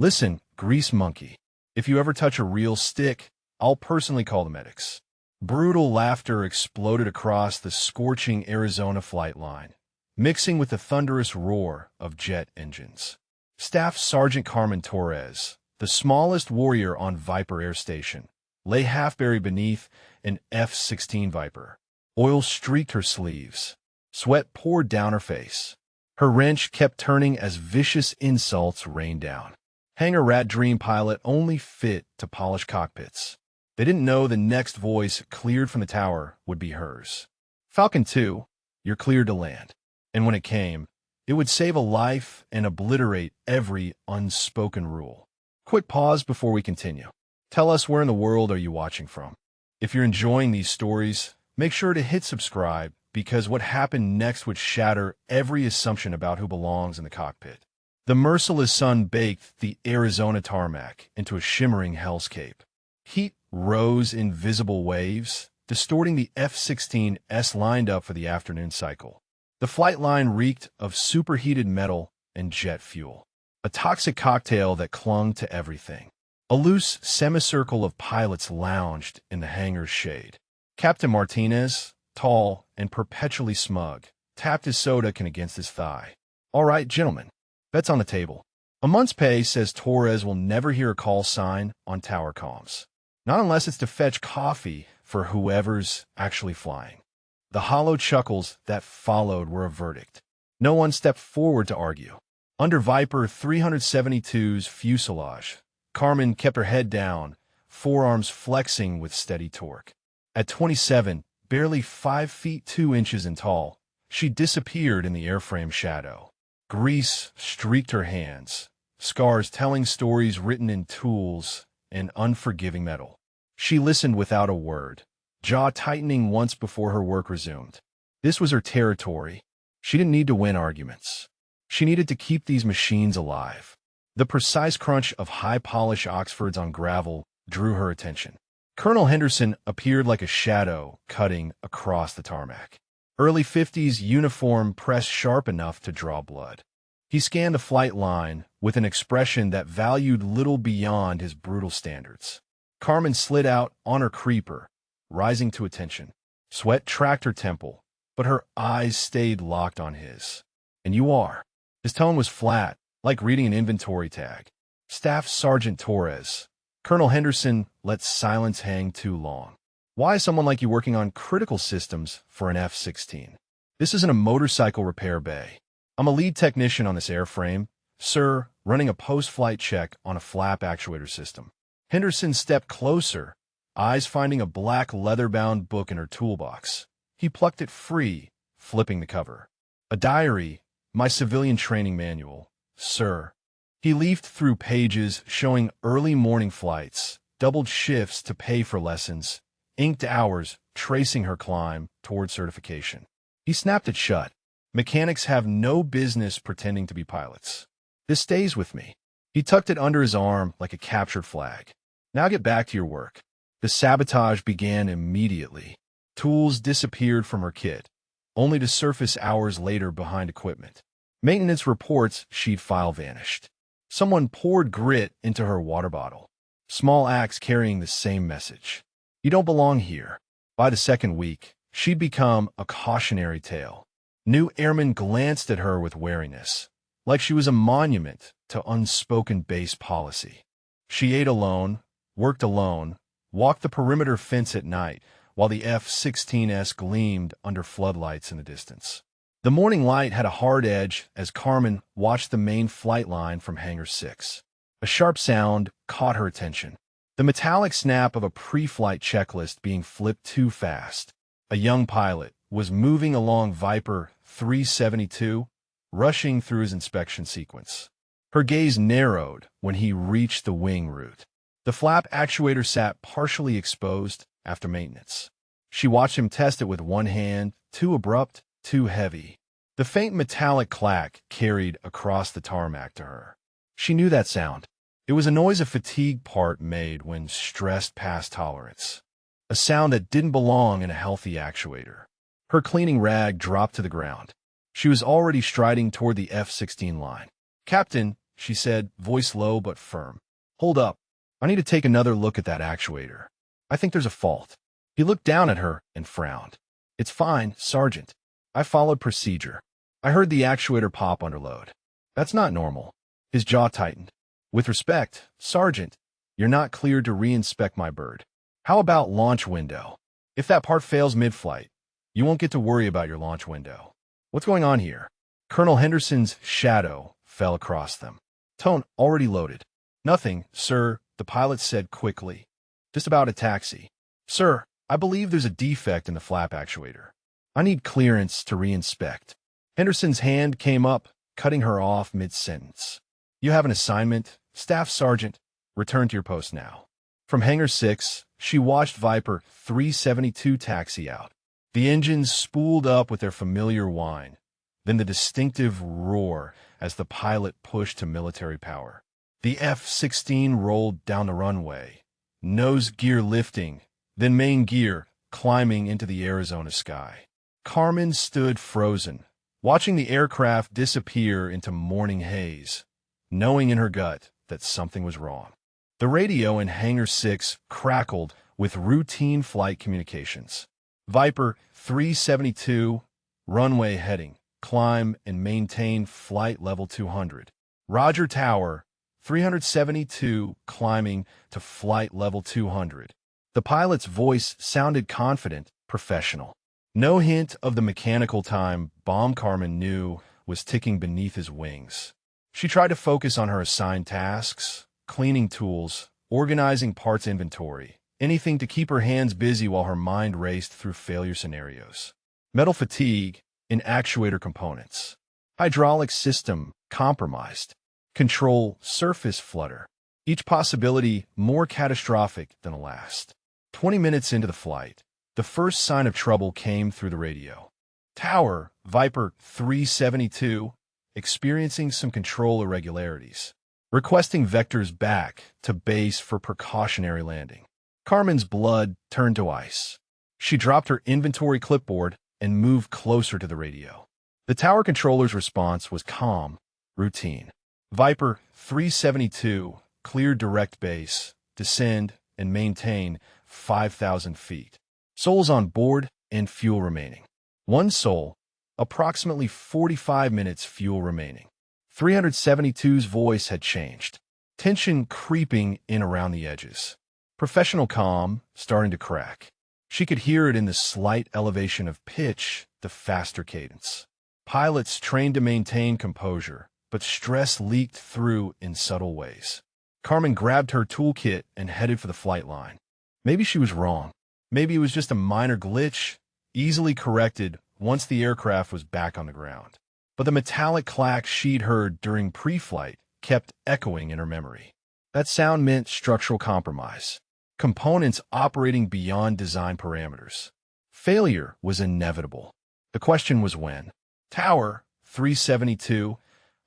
Listen, grease monkey. If you ever touch a real stick, I'll personally call the medics. Brutal laughter exploded across the scorching Arizona flight line, mixing with the thunderous roar of jet engines. Staff Sergeant Carmen Torres, the smallest warrior on Viper Air Station, lay half-buried beneath an F-16 Viper. Oil streaked her sleeves. Sweat poured down her face. Her wrench kept turning as vicious insults rained down. Hangar rat dream pilot only fit to polish cockpits. They didn't know the next voice cleared from the tower would be hers. Falcon 2, you're cleared to land. And when it came, it would save a life and obliterate every unspoken rule. Quick pause before we continue. Tell us where in the world are you watching from. If you're enjoying these stories, make sure to hit subscribe because what happened next would shatter every assumption about who belongs in the cockpit. The merciless sun baked the Arizona tarmac into a shimmering hellscape. Heat rose in visible waves, distorting the F-16s lined up for the afternoon cycle. The flight line reeked of superheated metal and jet fuel, a toxic cocktail that clung to everything. A loose semicircle of pilots lounged in the hangar's shade. Captain Martinez, tall and perpetually smug, tapped his soda can against his thigh. All right, gentlemen, bets on the table. A month's pay says Torres will never hear a call sign on tower comms. Not unless it's to fetch coffee for whoever's actually flying. The hollow chuckles that followed were a verdict. No one stepped forward to argue. Under Viper 372's fuselage, Carmen kept her head down, forearms flexing with steady torque. At 27, barely 5 feet 2 inches in tall, she disappeared in the airframe shadow. Grease streaked her hands, scars telling stories written in tools and unforgiving metal. She listened without a word, jaw tightening once before her work resumed. This was her territory. She didn't need to win arguments. She needed to keep these machines alive. The precise crunch of high-polish Oxfords on gravel drew her attention. Colonel Henderson appeared like a shadow cutting across the tarmac. Early 50s uniform pressed sharp enough to draw blood. He scanned the flight line with an expression that valued little beyond his brutal standards. Carmen slid out on her creeper, rising to attention. Sweat tracked her temple, but her eyes stayed locked on his. And you are. His tone was flat, like reading an inventory tag. Staff Sergeant Torres. Colonel Henderson let silence hang too long. Why is someone like you working on critical systems for an F-16? This isn't a motorcycle repair bay. I'm a lead technician on this airframe, sir, running a post-flight check on a flap actuator system. Henderson stepped closer, eyes finding a black leather-bound book in her toolbox. He plucked it free, flipping the cover. A diary, my civilian training manual, sir. He leafed through pages showing early morning flights, doubled shifts to pay for lessons, inked hours tracing her climb toward certification. He snapped it shut. Mechanics have no business pretending to be pilots. This stays with me. He tucked it under his arm like a captured flag. Now get back to your work. The sabotage began immediately. Tools disappeared from her kit, only to surface hours later behind equipment. Maintenance reports sheet file vanished. Someone poured grit into her water bottle. Small acts carrying the same message. You don't belong here. By the second week, she'd become a cautionary tale. New airmen glanced at her with wariness, like she was a monument to unspoken base policy. She ate alone, worked alone, walked the perimeter fence at night, while the F-16s gleamed under floodlights in the distance. The morning light had a hard edge as Carmen watched the main flight line from Hangar 6. A sharp sound caught her attention. The metallic snap of a pre-flight checklist being flipped too fast. A young pilot was moving along Viper 372, rushing through his inspection sequence. Her gaze narrowed when he reached the wing route. The flap actuator sat partially exposed after maintenance. She watched him test it with one hand, too abrupt, too heavy. The faint metallic clack carried across the tarmac to her. She knew that sound. It was a noise a fatigue part made when stressed past tolerance. A sound that didn't belong in a healthy actuator. Her cleaning rag dropped to the ground. She was already striding toward the F-16 line. Captain, she said, voice low but firm. Hold up. I need to take another look at that actuator. I think there's a fault. He looked down at her and frowned. It's fine, Sergeant. I followed procedure. I heard the actuator pop under load. That's not normal. His jaw tightened. With respect, Sergeant, you're not cleared to re-inspect my bird. How about launch window? If that part fails mid-flight, you won't get to worry about your launch window. What's going on here? Colonel Henderson's shadow fell across them. Tone already loaded. Nothing, sir, the pilot said quickly. Just about a taxi. Sir, I believe there's a defect in the flap actuator. I need clearance to re-inspect. Henderson's hand came up, cutting her off mid-sentence. You have an assignment, Staff Sergeant. Return to your post now. From Hangar 6, she watched Viper 372 taxi out. The engines spooled up with their familiar whine, then the distinctive roar as the pilot pushed to military power. The F-16 rolled down the runway, nose gear lifting, then main gear climbing into the Arizona sky. Carmen stood frozen, watching the aircraft disappear into morning haze, knowing in her gut that something was wrong. The radio in Hangar 6 crackled with routine flight communications. Viper 372, runway heading, climb and maintain flight level 200. Roger Tower, 372, climbing to flight level 200. The pilot's voice sounded confident, professional. No hint of the mechanical time bomb Carmen knew was ticking beneath his wings. She tried to focus on her assigned tasks, cleaning tools, organizing parts inventory, anything to keep her hands busy while her mind raced through failure scenarios. Metal fatigue in actuator components. Hydraulic system compromised. Control surface flutter. Each possibility more catastrophic than the last. 20 minutes into the flight, the first sign of trouble came through the radio. Tower, Viper 372, experiencing some control irregularities. Requesting vectors back to base for precautionary landing. Carmen's blood turned to ice. She dropped her inventory clipboard and moved closer to the radio. The tower controller's response was calm, routine. Viper 372, clear direct base, descend, and maintain 5,000 feet. Souls on board and fuel remaining. One soul, approximately 45 minutes fuel remaining. 372's voice had changed. Tension creeping in around the edges. Professional calm starting to crack. She could hear it in the slight elevation of pitch, the faster cadence. Pilots trained to maintain composure, but stress leaked through in subtle ways. Carmen grabbed her toolkit and headed for the flight line. Maybe she was wrong. Maybe it was just a minor glitch, easily corrected once the aircraft was back on the ground. But the metallic clack she'd heard during pre-flight kept echoing in her memory. That sound meant structural compromise. Components operating beyond design parameters. Failure was inevitable. The question was when. Tower 372,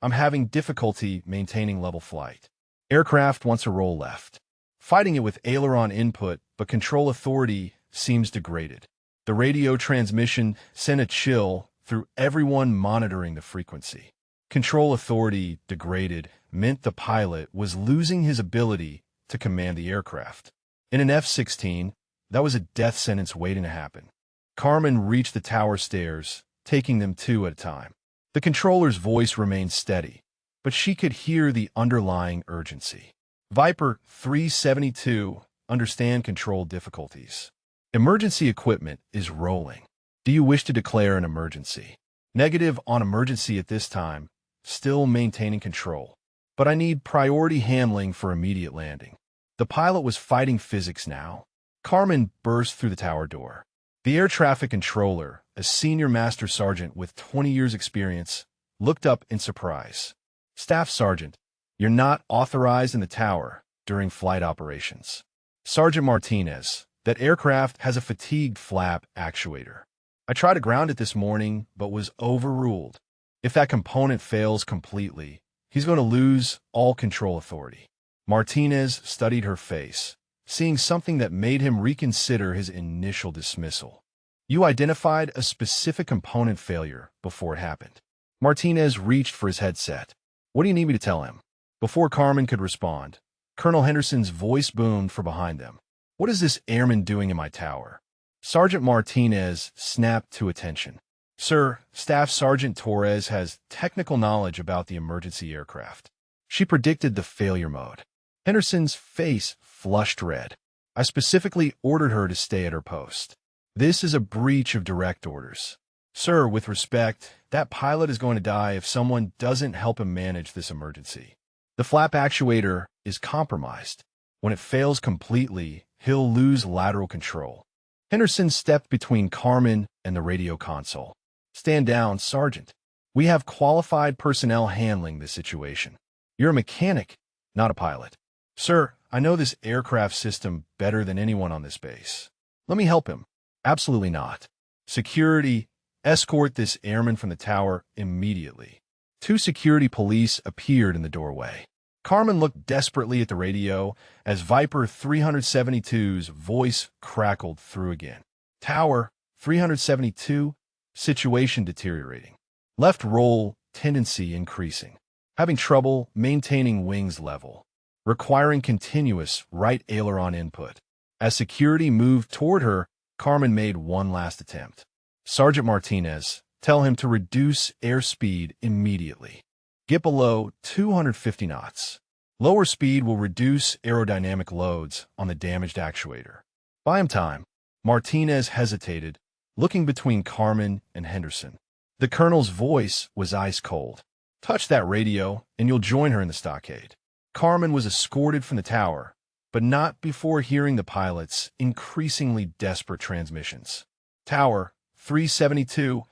I'm having difficulty maintaining level flight. Aircraft wants a roll left. Fighting it with aileron input, but control authority seems degraded. The radio transmission sent a chill through everyone monitoring the frequency. Control authority degraded meant the pilot was losing his ability to command the aircraft. In an F-16, that was a death sentence waiting to happen. Carmen reached the tower stairs, taking them two at a time. The controller's voice remained steady, but she could hear the underlying urgency. Viper 372, understand control difficulties. Emergency equipment is rolling. Do you wish to declare an emergency? Negative on emergency at this time, still maintaining control. But I need priority handling for immediate landing. The pilot was fighting physics now. Carmen burst through the tower door. The air traffic controller, a senior master sergeant with 20 years' experience, looked up in surprise. Staff Sergeant, you're not authorized in the tower during flight operations. Sergeant Martinez, that aircraft has a fatigued flap actuator. I tried to ground it this morning, but was overruled. If that component fails completely, he's going to lose all control authority. Martinez studied her face, seeing something that made him reconsider his initial dismissal. You identified a specific component failure before it happened. Martinez reached for his headset. What do you need me to tell him? Before Carmen could respond, Colonel Henderson's voice boomed from behind them. "What is this airman doing in my tower?" Sergeant Martinez snapped to attention. "Sir, Staff Sergeant Torres has technical knowledge about the emergency aircraft. She predicted the failure mode." Henderson's face flushed red. "I specifically ordered her to stay at her post. This is a breach of direct orders. Sir, with respect, that pilot is going to die if someone doesn't help him manage this emergency. The flap actuator is compromised. When it fails completely, he'll lose lateral control." Henderson stepped between Carmen and the radio console. "Stand down, Sergeant. We have qualified personnel handling this situation. You're a mechanic, not a pilot." "Sir, I know this aircraft system better than anyone on this base. Let me help him." "Absolutely not. Security, escort this airman from the tower immediately." Two security police appeared in the doorway. Carmen looked desperately at the radio as Viper 372's voice crackled through again. "Tower 372, situation deteriorating. Left roll tendency increasing. Having trouble maintaining wings level. Requiring continuous right aileron input." As security moved toward her, Carmen made one last attempt. "Sergeant Martinez, tell him to reduce airspeed immediately. Get below 250 knots. Lower speed will reduce aerodynamic loads on the damaged actuator. Buy him time." Martinez hesitated, looking between Carmen and Henderson. The colonel's voice was ice cold. "Touch that radio, and you'll join her in the stockade." Carmen was escorted from the tower, but not before hearing the pilot's increasingly desperate transmissions. "Tower 372,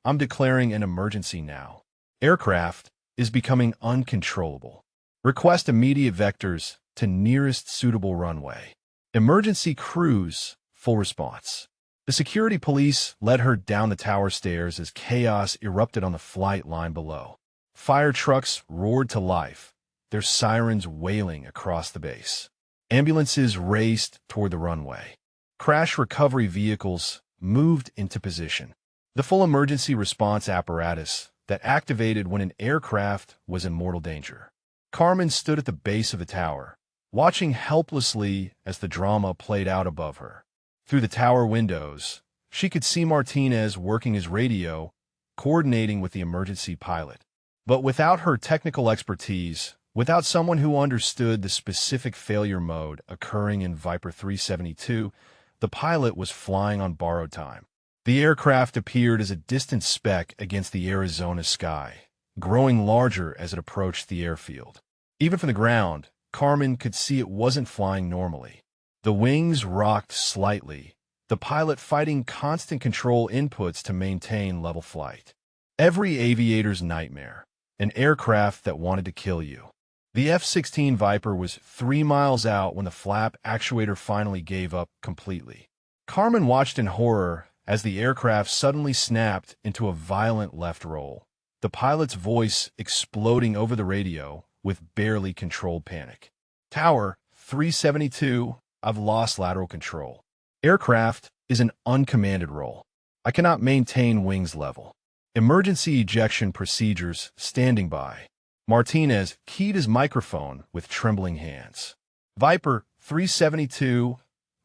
I'm declaring an emergency now. Aircraft is becoming uncontrollable. Request immediate vectors to nearest suitable runway. Emergency cruise, full response." The security police led her down the tower stairs as chaos erupted on the flight line below. Fire trucks roared to life, their sirens wailing across the base. Ambulances raced toward the runway. Crash recovery vehicles moved into position. The full emergency response apparatus that activated when an aircraft was in mortal danger. Carmen stood at the base of the tower, watching helplessly as the drama played out above her. Through the tower windows, she could see Martinez working his radio, coordinating with the emergency pilot. But without her technical expertise, without someone who understood the specific failure mode occurring in Viper 372, the pilot was flying on borrowed time. The aircraft appeared as a distant speck against the Arizona sky, growing larger as it approached the airfield. Even from the ground, Carmen could see it wasn't flying normally. The wings rocked slightly, the pilot fighting constant control inputs to maintain level flight. Every aviator's nightmare, an aircraft that wanted to kill you. The F-16 Viper was 3 miles out when the flap actuator finally gave up completely. Carmen watched in horror as the aircraft suddenly snapped into a violent left roll, the pilot's voice exploding over the radio with barely controlled panic. "Tower 372, I've lost lateral control. Aircraft is an uncommanded roll. I cannot maintain wings level. Emergency ejection procedures standing by." Martinez keyed his microphone with trembling hands. "Viper 372,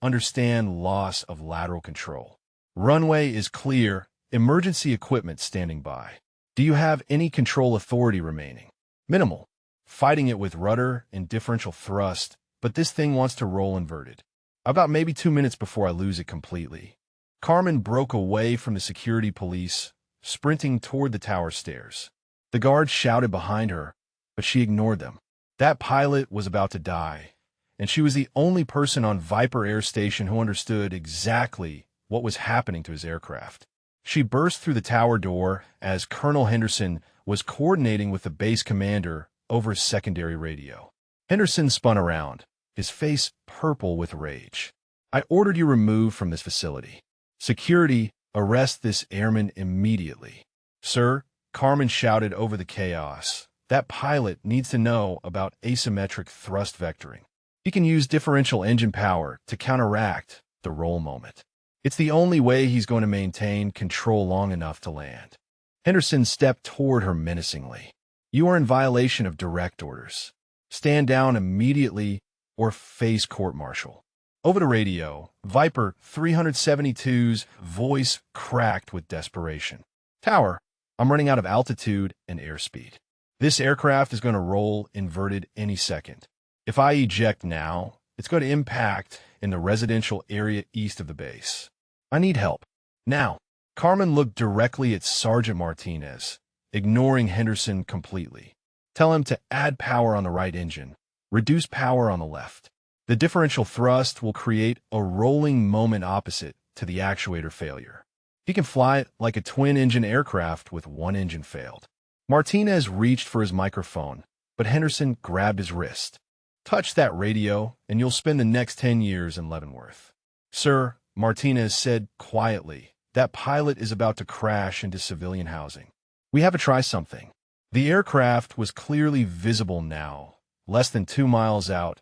understand loss of lateral control. Runway is clear, emergency equipment standing by. Do you have any control authority remaining?" "Minimal. Fighting it with rudder and differential thrust, but this thing wants to roll inverted. I've got maybe 2 minutes before I lose it completely." Carmen broke away from the security police, sprinting toward the tower stairs. The guards shouted behind her, but she ignored them. That pilot was about to die, and she was the only person on Viper Air Station who understood exactly what was happening to his aircraft. She burst through the tower door as Colonel Henderson was coordinating with the base commander over his secondary radio. Henderson spun around, his face purple with rage. "I ordered you removed from this facility. Security, arrest this airman immediately." "Sir," Carmen shouted over the chaos, "that pilot needs to know about asymmetric thrust vectoring. He can use differential engine power to counteract the roll moment. It's the only way he's going to maintain control long enough to land." Henderson stepped toward her menacingly. "You are in violation of direct orders. stand down immediately, or face court-martial. Over the radio, Viper 372's voice cracked with desperation. Tower, I'm running out of altitude and airspeed. This aircraft is going to roll inverted any second. If I eject now, it's going to impact in the residential area east of the base. I need help. Now. Carmen looked directly at Sergeant Martinez, ignoring Henderson completely. Tell him to add power on the right engine, reduce power on the left. The differential thrust will create a rolling moment opposite to the actuator failure. He can fly it like a twin-engine aircraft with one engine failed. Martinez reached for his microphone, but Henderson grabbed his wrist. Touch that radio, and you'll spend the next 10 years in Leavenworth. Sir, Martinez said quietly, that pilot is about to crash into civilian housing. We have to try something. The aircraft was clearly visible now, less than 2 miles out,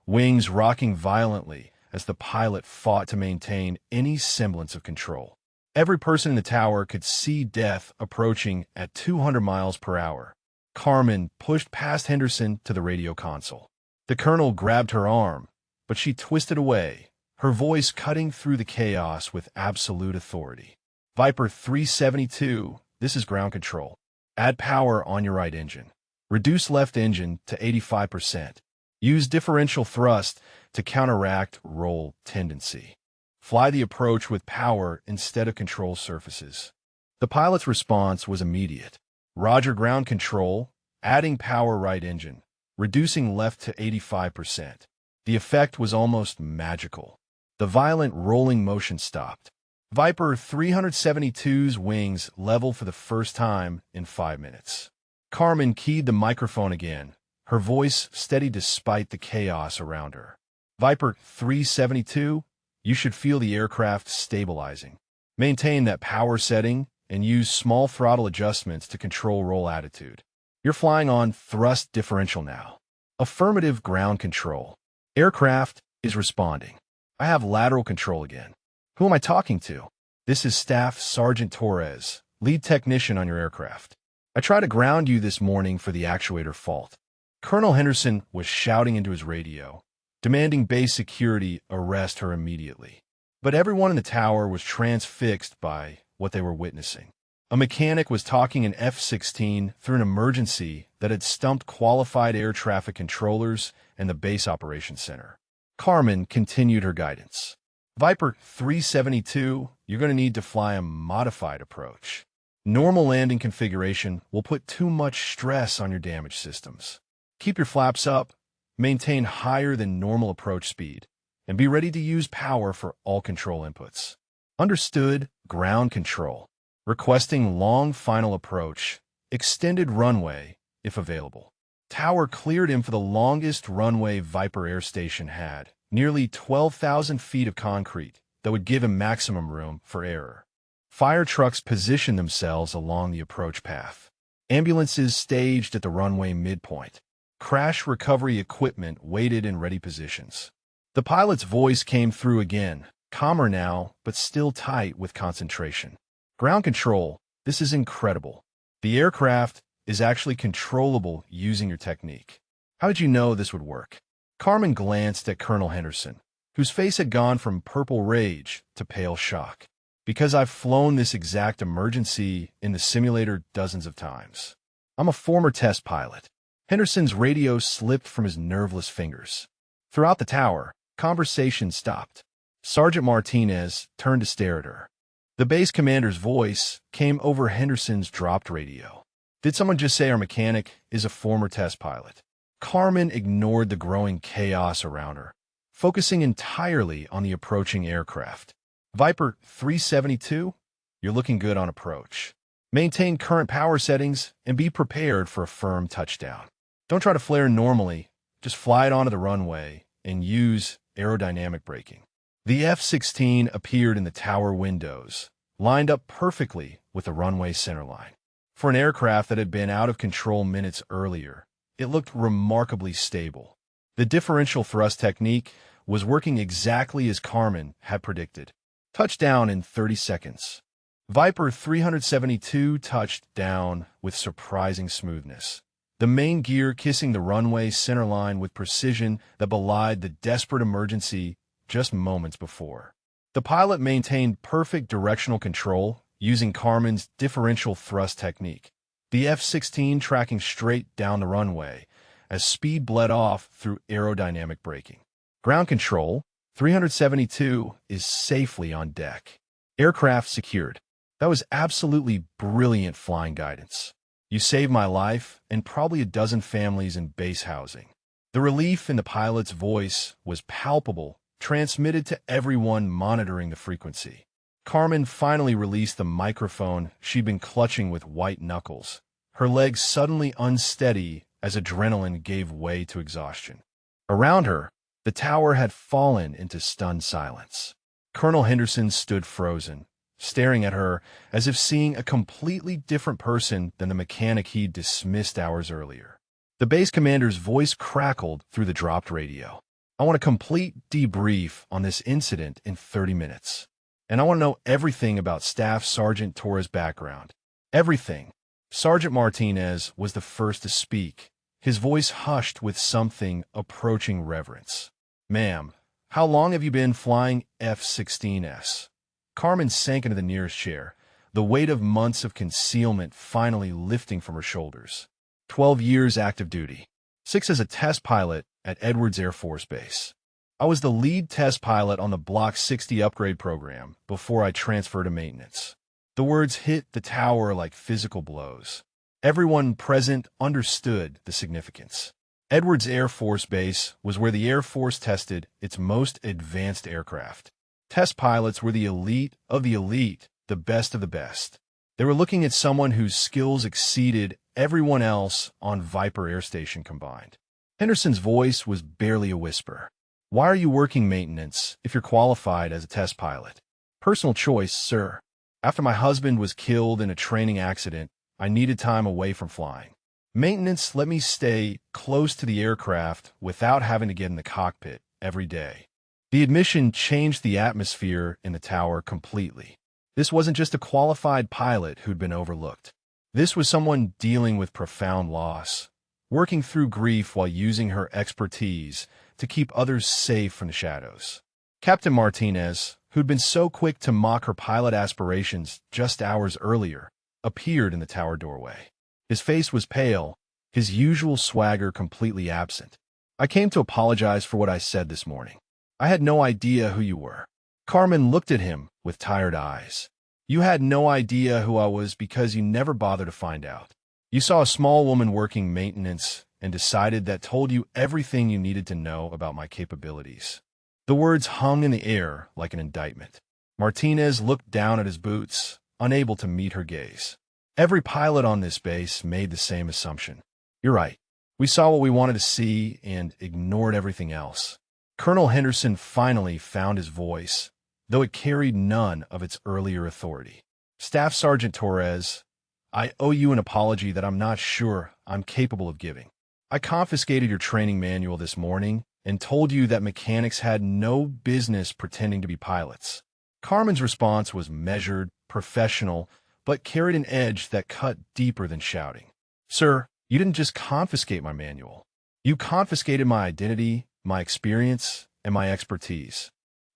wings rocking violently as the pilot fought to maintain any semblance of control. Every person in the tower could see death approaching at 200 miles per hour. Carmen pushed past Henderson to the radio console. The colonel grabbed her arm, but she twisted away, her voice cutting through the chaos with absolute authority. Viper 372, this is ground control. Add power on your right engine. Reduce left engine to 85%. Use differential thrust to counteract roll tendency. Fly the approach with power instead of control surfaces. The pilot's response was immediate. Roger, ground control, adding power right engine, reducing left to 85%. The effect was almost magical. The violent rolling motion stopped. Viper 372's wings leveled for the first time in 5 minutes. Carmen keyed the microphone again, her voice steady despite the chaos around her. Viper 372, you should feel the aircraft stabilizing. Maintain that power setting and use small throttle adjustments to control roll attitude. You're flying on thrust differential now. Affirmative, ground control. Aircraft is responding. I have lateral control again. Who am I talking to? This is Staff Sergeant Torres, lead technician on your aircraft. I tried to ground you this morning for the actuator fault. Colonel Henderson was shouting into his radio, demanding base security arrest her immediately. But everyone in the tower was transfixed by what they were witnessing. A mechanic was talking an F-16 through an emergency that had stumped qualified air traffic controllers and the base operations center. Carmen continued her guidance. Viper 372, you're going to need to fly a modified approach. Normal landing configuration will put too much stress on your damaged systems. Keep your flaps up, maintain higher than normal approach speed, and be ready to use power for all control inputs. Understood, ground control. Requesting long final approach, extended runway, if available. Tower cleared him for the longest runway Viper Air Station had, nearly 12,000 feet of concrete that would give him maximum room for error. Fire trucks positioned themselves along the approach path. Ambulances staged at the runway midpoint. Crash recovery equipment waited in ready positions. The pilot's voice came through again, calmer now, but still tight with concentration. Ground control, this is incredible. The aircraft is actually controllable using your technique. How did you know this would work? Carmen glanced at Colonel Henderson, whose face had gone from purple rage to pale shock. Because I've flown this exact emergency in the simulator dozens of times. I'm a former test pilot. Henderson's radio slipped from his nerveless fingers. Throughout the tower, conversation stopped. Sergeant Martinez turned to stare at her. The base commander's voice came over Henderson's dropped radio. Did someone just say our mechanic is a former test pilot? Carmen ignored the growing chaos around her, focusing entirely on the approaching aircraft. Viper 372, you're looking good on approach. Maintain current power settings and be prepared for a firm touchdown. Don't try to flare normally, just fly it onto the runway and use aerodynamic braking. The F-16 appeared in the tower windows, lined up perfectly with the runway centerline. For an aircraft that had been out of control minutes earlier, it looked remarkably stable. The differential thrust technique was working exactly as Carmen had predicted. Touchdown in 30 seconds. Viper 372 touched down with surprising smoothness. the main gear kissing the runway centerline with precision that belied the desperate emergency just moments before. The pilot maintained perfect directional control using Carmen's differential thrust technique, the F-16 tracking straight down the runway as speed bled off through aerodynamic braking. Ground control, 372, is safely on deck. Aircraft secured. That was absolutely brilliant flying guidance. You saved my life and probably a dozen families in base housing. The relief in the pilot's voice was palpable, transmitted to everyone monitoring the frequency. Carmen finally released the microphone she'd been clutching with white knuckles, her legs suddenly unsteady as adrenaline gave way to exhaustion. Around her, the tower had fallen into stunned silence. Colonel Henderson stood frozen, staring at her as if seeing a completely different person than the mechanic he'd dismissed hours earlier. The base commander's voice crackled through the dropped radio. I want a complete debrief on this incident in 30 minutes. And I want to know everything about Staff Sergeant Torres' background. Everything. Sergeant Martinez was the first to speak, his voice hushed with something approaching reverence. Ma'am, how long have you been flying F-16s? Carmen sank into the nearest chair, the weight of months of concealment finally lifting from her shoulders. 12 years active duty. 6 as a test pilot at Edwards Air Force Base. I was the lead test pilot on the Block 60 upgrade program before I transferred to maintenance. The words hit the tower like physical blows. Everyone present understood the significance. Edwards Air Force Base was where the Air Force tested its most advanced aircraft. Test pilots were the elite of the elite, the best of the best. They were looking at someone whose skills exceeded everyone else on Viper Air Station combined. Henderson's voice was barely a whisper. Why are you working maintenance if you're qualified as a test pilot? Personal choice, sir. After my husband was killed in a training accident, I needed time away from flying. Maintenance let me stay close to the aircraft without having to get in the cockpit every day. The admission changed the atmosphere in the tower completely. This wasn't just a qualified pilot who'd been overlooked. This was someone dealing with profound loss, working through grief while using her expertise to keep others safe from the shadows. Captain Martinez, who'd been so quick to mock her pilot aspirations just hours earlier, appeared in the tower doorway. His face was pale, his usual swagger completely absent. I came to apologize for what I said this morning. I had no idea who you were. Carmen looked at him with tired eyes. You had no idea who I was because you never bothered to find out. You saw a small woman working maintenance and decided that told you everything you needed to know about my capabilities. The words hung in the air like an indictment. Martinez looked down at his boots, unable to meet her gaze. Every pilot on this base made the same assumption. You're right. We saw what we wanted to see and ignored everything else. Colonel Henderson finally found his voice, though it carried none of its earlier authority. Staff Sergeant Torres, I owe you an apology that I'm not sure I'm capable of giving. I confiscated your training manual this morning and told you that mechanics had no business pretending to be pilots. Carmen's response was measured, professional, but carried an edge that cut deeper than shouting. Sir, you didn't just confiscate my manual. You confiscated my identity, my experience, and my expertise.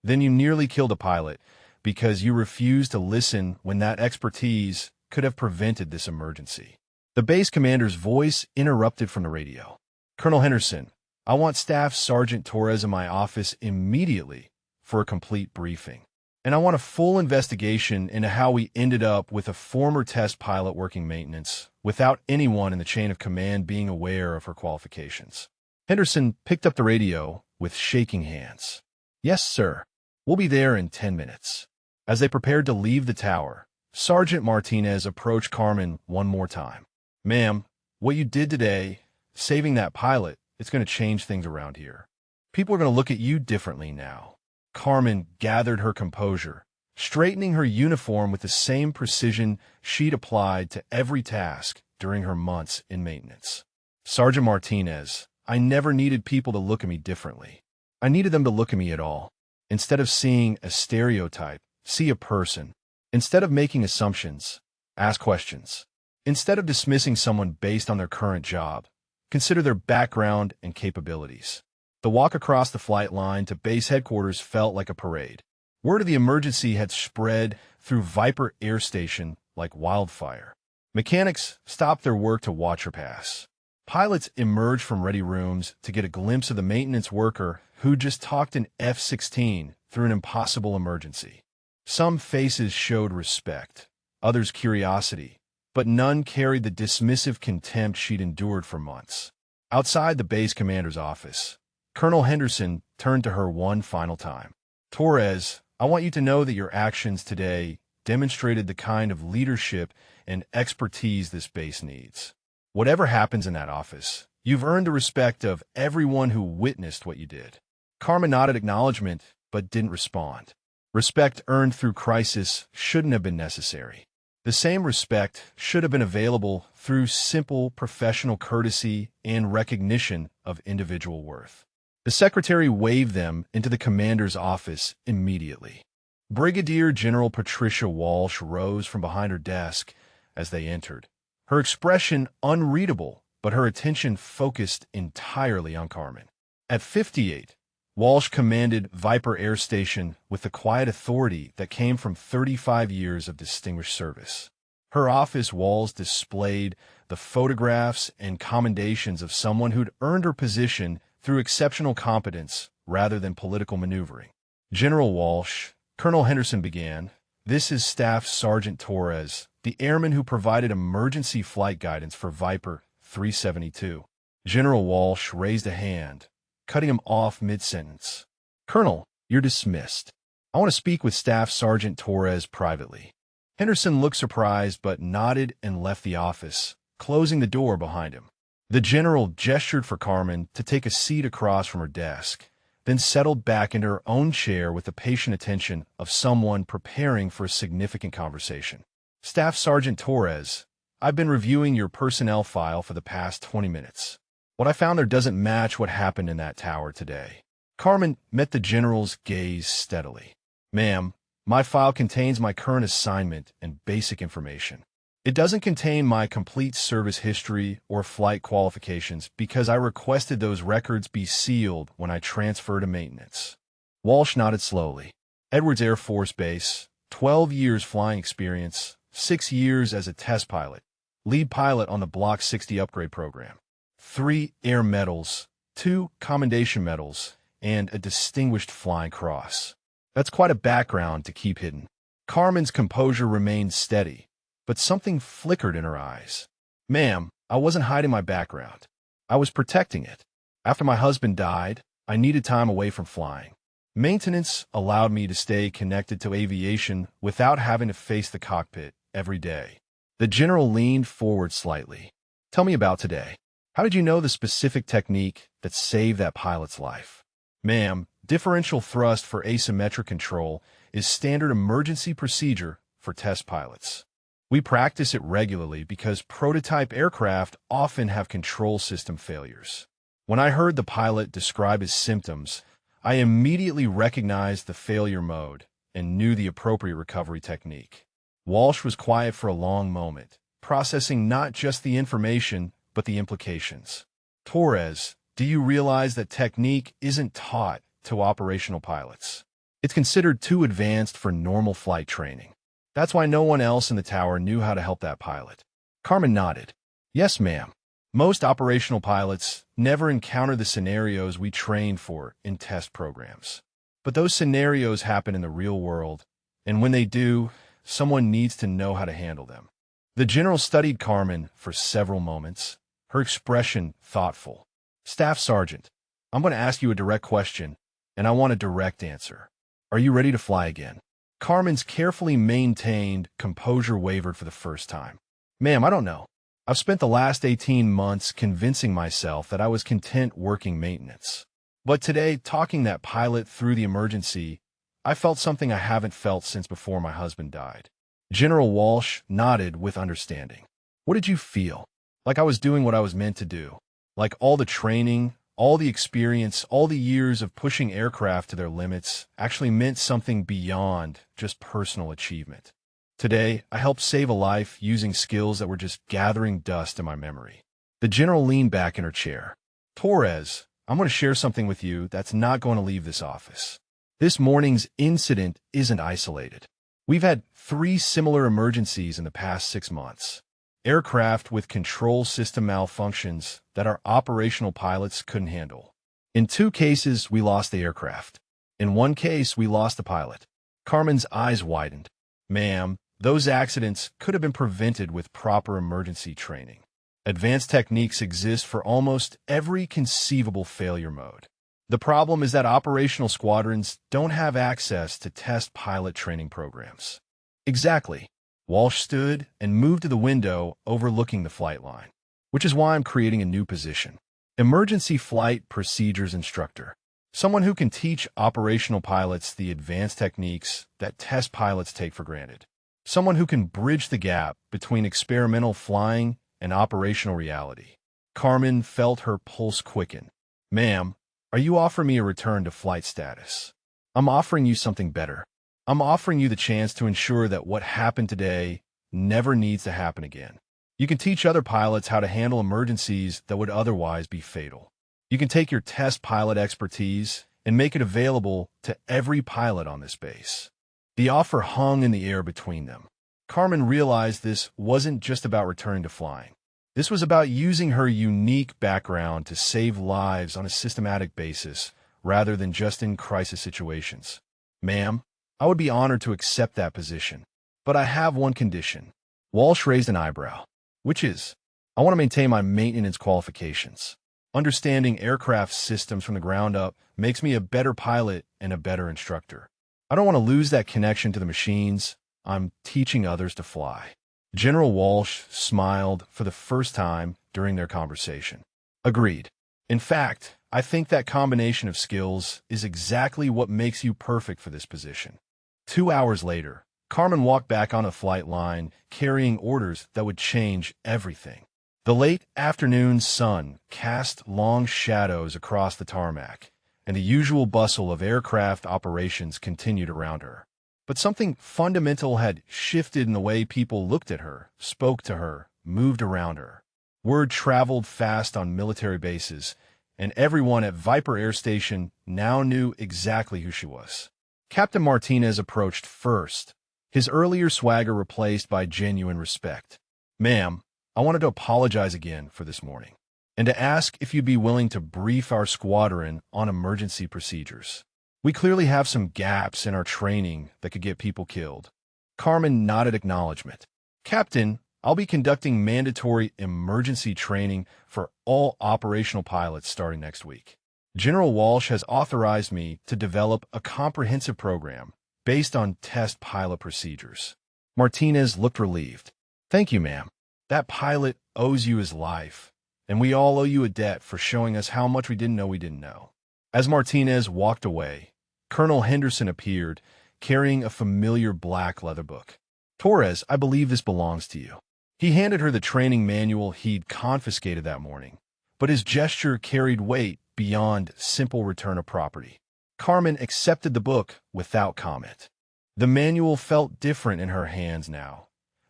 Then you nearly killed a pilot because you refused to listen when that expertise could have prevented this emergency. The base commander's voice interrupted from the radio. Colonel Henderson, I want Staff Sergeant Torres in my office immediately for a complete briefing. And I want a full investigation into how we ended up with a former test pilot working maintenance without anyone in the chain of command being aware of her qualifications. Henderson picked up the radio with shaking hands. Yes, sir. We'll be there in 10 minutes. As they prepared to leave the tower, Sergeant Martinez approached Carmen one more time. Ma'am, what you did today, saving that pilot, it's going to change things around here. People are going to look at you differently now. Carmen gathered her composure, straightening her uniform with the same precision she'd applied to every task during her months in maintenance. Sergeant Martinez, I never needed people to look at me differently. I needed them to look at me at all. Instead of seeing a stereotype, see a person. Instead of making assumptions, ask questions. Instead of dismissing someone based on their current job, consider their background and capabilities. The walk across the flight line to base headquarters felt like a parade. Word of the emergency had spread through Viper Air Station like wildfire. Mechanics stopped their work to watch her pass. Pilots emerged from ready rooms to get a glimpse of the maintenance worker who just talked an F-16 through an impossible emergency. Some faces showed respect, others curiosity, but none carried the dismissive contempt she'd endured for months. Outside the base commander's office, Colonel Henderson turned to her one final time. "Torres, I want you to know that your actions today demonstrated the kind of leadership and expertise this base needs. Whatever happens in that office, you've earned the respect of everyone who witnessed what you did." Carmen nodded acknowledgement, but didn't respond. Respect earned through crisis shouldn't have been necessary. The same respect should have been available through simple professional courtesy and recognition of individual worth. The secretary waved them into the commander's office immediately. Brigadier General Patricia Walsh rose from behind her desk as they entered, her expression unreadable, but her attention focused entirely on Carmen. At 58, Walsh commanded Viper Air Station with the quiet authority that came from 35 years of distinguished service. Her office walls displayed the photographs and commendations of someone who'd earned her position through exceptional competence rather than political maneuvering. "General Walsh," Colonel Henderson began, "this is Staff Sergeant Torres, the airman who provided emergency flight guidance for Viper 372. General Walsh raised a hand, cutting him off mid-sentence. "Colonel, you're dismissed. I want to speak with Staff Sergeant Torres privately." Henderson looked surprised but nodded and left the office, closing the door behind him. The general gestured for Carmen to take a seat across from her desk, then settled back into her own chair with the patient attention of someone preparing for a significant conversation. "Staff Sergeant Torres, I've been reviewing your personnel file for the past 20 minutes. What I found there doesn't match what happened in that tower today." Carmen met the general's gaze steadily. "Ma'am, my file contains my current assignment and basic information. It doesn't contain my complete service history or flight qualifications because I requested those records be sealed when I transferred to maintenance." Walsh nodded slowly. "Edwards Air Force Base, 12 years flying experience, 6 years as a test pilot, lead pilot on the Block 60 upgrade program, 3 Air Medals, 2 Commendation Medals, and a Distinguished Flying Cross. That's quite a background to keep hidden." Carmen's composure remained steady, but something flickered in her eyes. "Ma'am, I wasn't hiding my background. I was protecting it. After my husband died, I needed time away from flying. Maintenance allowed me to stay connected to aviation without having to face the cockpit every day." The general leaned forward slightly. "Tell me about today. How did you know the specific technique that saved that pilot's life?" "Ma'am, differential thrust for asymmetric control is standard emergency procedure for test pilots. We practice it regularly because prototype aircraft often have control system failures. When I heard the pilot describe his symptoms, I immediately recognized the failure mode and knew the appropriate recovery technique." Walsh was quiet for a long moment, processing not just the information, but the implications. "Torres, do you realize that technique isn't taught to operational pilots? It's considered too advanced for normal flight training. That's why no one else in the tower knew how to help that pilot." Carmen nodded. "Yes, ma'am. Most operational pilots never encounter the scenarios we train for in test programs. But those scenarios happen in the real world, and when they do, someone needs to know how to handle them." The general studied Carmen for several moments, her expression thoughtful. "Staff Sergeant, I'm going to ask you a direct question, and I want a direct answer. Are you ready to fly again?" Carmen's carefully maintained composure wavered for the first time. "Ma'am, I don't know. I've spent the last 18 months convincing myself that I was content working maintenance. But today, talking that pilot through the emergency, I felt something I haven't felt since before my husband died." General Walsh nodded with understanding. "What did you feel?" "Like I was doing what I was meant to do. Like all the training, all the experience, all the years of pushing aircraft to their limits actually meant something beyond just personal achievement. Today, I helped save a life using skills that were just gathering dust in my memory." The general leaned back in her chair. Torres, I'm going to share something with you that's not going to leave this office. This morning's incident isn't isolated. We've had 3 similar emergencies in the past 6 months. Aircraft with control system malfunctions that our operational pilots couldn't handle. In 2 cases, we lost the aircraft. In 1 case, we lost the pilot. Carmen's eyes widened. Ma'am, those accidents could have been prevented with proper emergency training. Advanced techniques exist for almost every conceivable failure mode. The problem is that operational squadrons don't have access to test pilot training programs. Exactly. Walsh stood and moved to the window overlooking the flight line, which is why I'm creating a new position. Emergency Flight Procedures Instructor. Someone who can teach operational pilots the advanced techniques that test pilots take for granted. Someone who can bridge the gap between experimental flying and operational reality. Carmen felt her pulse quicken. Ma'am, are you offering me a return to flight status? I'm offering you something better. I'm offering you the chance to ensure that what happened today never needs to happen again. You can teach other pilots how to handle emergencies that would otherwise be fatal. You can take your test pilot expertise and make it available to every pilot on this base. The offer hung in the air between them. Carmen realized this wasn't just about returning to flying. This was about using her unique background to save lives on a systematic basis rather than just in crisis situations. Ma'am, I would be honored to accept that position, but I have one condition. Walsh raised an eyebrow, which is, I want to maintain my maintenance qualifications. Understanding aircraft systems from the ground up makes me a better pilot and a better instructor. I don't want to lose that connection to the machines. I'm teaching others to fly. General Walsh smiled for the first time during their conversation. Agreed. In fact, I think that combination of skills is exactly what makes you perfect for this position. 2 hours later, Carmen walked back on a flight line carrying orders that would change everything. The late afternoon sun cast long shadows across the tarmac, and the usual bustle of aircraft operations continued around her. But something fundamental had shifted in the way people looked at her, spoke to her, moved around her. Word traveled fast on military bases, and everyone at Viper Air Station now knew exactly who she was. Captain Martinez approached first, his earlier swagger replaced by genuine respect. Ma'am, I wanted to apologize again for this morning, and to ask if you'd be willing to brief our squadron on emergency procedures. We clearly have some gaps in our training that could get people killed. Carmen nodded acknowledgement. Captain, I'll be conducting mandatory emergency training for all operational pilots starting next week. General Walsh has authorized me to develop a comprehensive program based on test pilot procedures. Martinez looked relieved. Thank you, ma'am. That pilot owes you his life, and we all owe you a debt for showing us how much we didn't know. As Martinez walked away, Colonel Henderson appeared, carrying a familiar black leather book. Torres, I believe this belongs to you. He handed her the training manual he'd confiscated that morning, but his gesture carried weight beyond simple return of property. Carmen accepted the book without comment. The manual felt different in her hands now,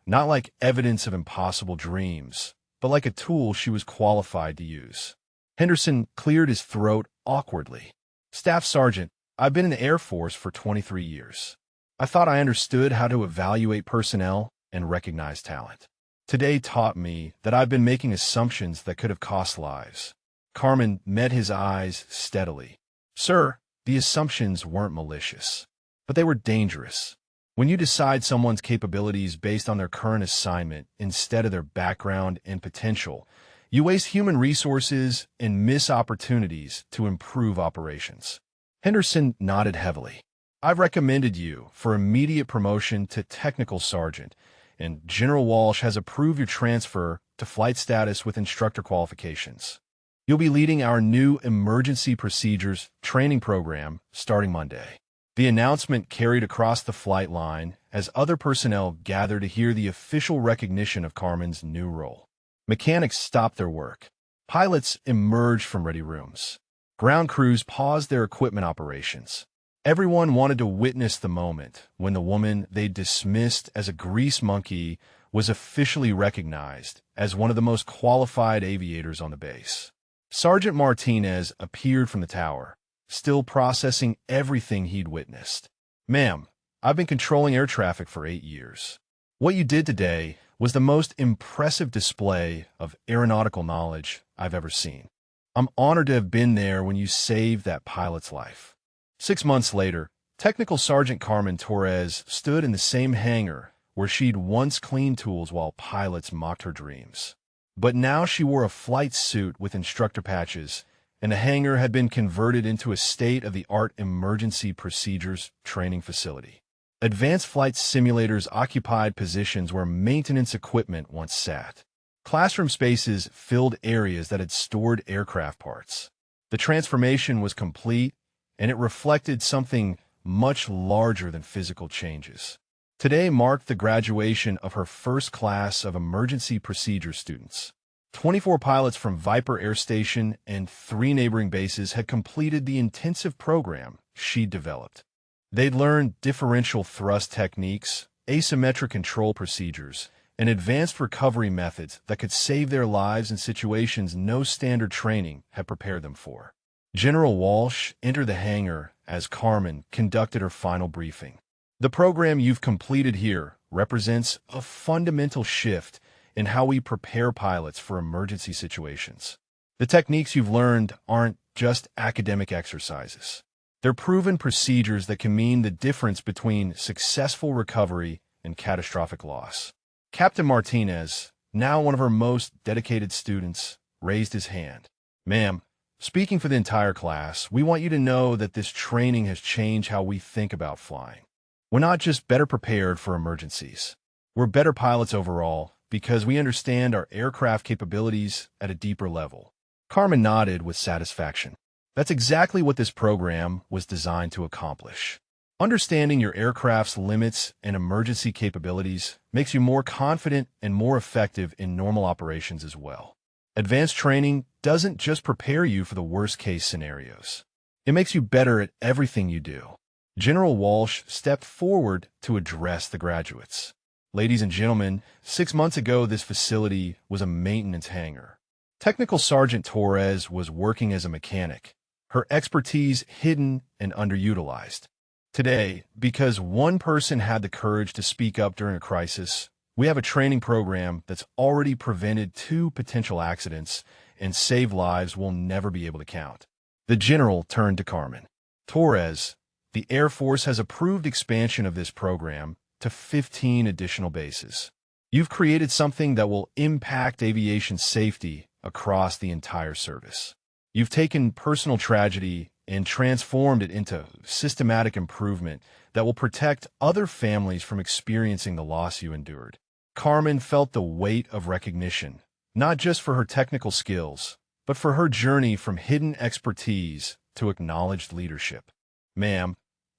not like evidence of impossible dreams, but like a tool she was qualified to use. Henderson cleared his throat awkwardly. Staff Sergeant, I've been in the Air Force for 23 years. I thought I understood how to evaluate personnel and recognize talent. Today taught me that I've been making assumptions that could have cost lives. Carmen met his eyes steadily. Sir, the assumptions weren't malicious, but they were dangerous. When you decide someone's capabilities based on their current assignment instead of their background and potential, you waste human resources and miss opportunities to improve operations. Henderson nodded heavily. I've recommended you for immediate promotion to technical sergeant, and General Walsh has approved your transfer to flight status with instructor qualifications. You'll be leading our new emergency procedures training program starting Monday. The announcement carried across the flight line as other personnel gathered to hear the official recognition of Carmen's new role. Mechanics stopped their work. Pilots emerged from ready rooms. Ground crews paused their equipment operations. Everyone wanted to witness the moment when the woman they dismissed as a grease monkey was officially recognized as one of the most qualified aviators on the base. Sergeant Martinez appeared from the tower, still processing everything he'd witnessed. "Ma'am, I've been controlling air traffic for 8 years. What you did today was the most impressive display of aeronautical knowledge I've ever seen. I'm honored to have been there when you saved that pilot's life." 6 months later, Technical Sergeant Carmen Torres stood in the same hangar where she'd once cleaned tools while pilots mocked her dreams. But now she wore a flight suit with instructor patches, and the hangar had been converted into a state-of-the-art emergency procedures training facility. Advanced flight simulators occupied positions where maintenance equipment once sat. Classroom spaces filled areas that had stored aircraft parts. The transformation was complete, and it reflected something much larger than physical changes. Today marked the graduation of her first class of emergency procedure students. 24 pilots from Viper Air Station and 3 neighboring bases had completed the intensive program she'd developed. They'd learned differential thrust techniques, asymmetric control procedures, and advanced recovery methods that could save their lives in situations no standard training had prepared them for. General Walsh entered the hangar as Carmen conducted her final briefing. "The program you've completed here represents a fundamental shift in how we prepare pilots for emergency situations. The techniques you've learned aren't just academic exercises. They're proven procedures that can mean the difference between successful recovery and catastrophic loss." Captain Martinez, now one of her most dedicated students, raised his hand. "Ma'am, speaking for the entire class, we want you to know that this training has changed how we think about flying. We're not just better prepared for emergencies. We're better pilots overall because we understand our aircraft capabilities at a deeper level." Carmen nodded with satisfaction. That's exactly what this program was designed to accomplish. Understanding your aircraft's limits and emergency capabilities makes you more confident and more effective in normal operations as well. Advanced training doesn't just prepare you for the worst-case scenarios. It makes you better at everything you do. General Walsh stepped forward to address the graduates. "Ladies and gentlemen, 6 months ago this facility was a maintenance hangar. Technical Sergeant Torres was working as a mechanic, her expertise hidden and underutilized. Today, because one person had the courage to speak up during a crisis, we have a training program that's already prevented 2 potential accidents and saved lives we'll never be able to count." The general turned to Carmen. "Torres, the Air Force has approved expansion of this program to 15 additional bases. You've created something that will impact aviation safety across the entire service. You've taken personal tragedy and transformed it into systematic improvement that will protect other families from experiencing the loss you endured." Carmen felt the weight of recognition, not just for her technical skills, but for her journey from hidden expertise to acknowledged leadership. "Ma'am,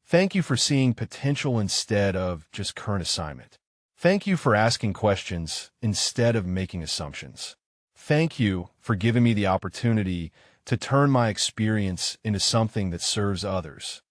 thank you for seeing potential instead of just current assignment. Thank you for asking questions instead of making assumptions. Thank you for giving me the opportunity to turn my experience into something that serves others."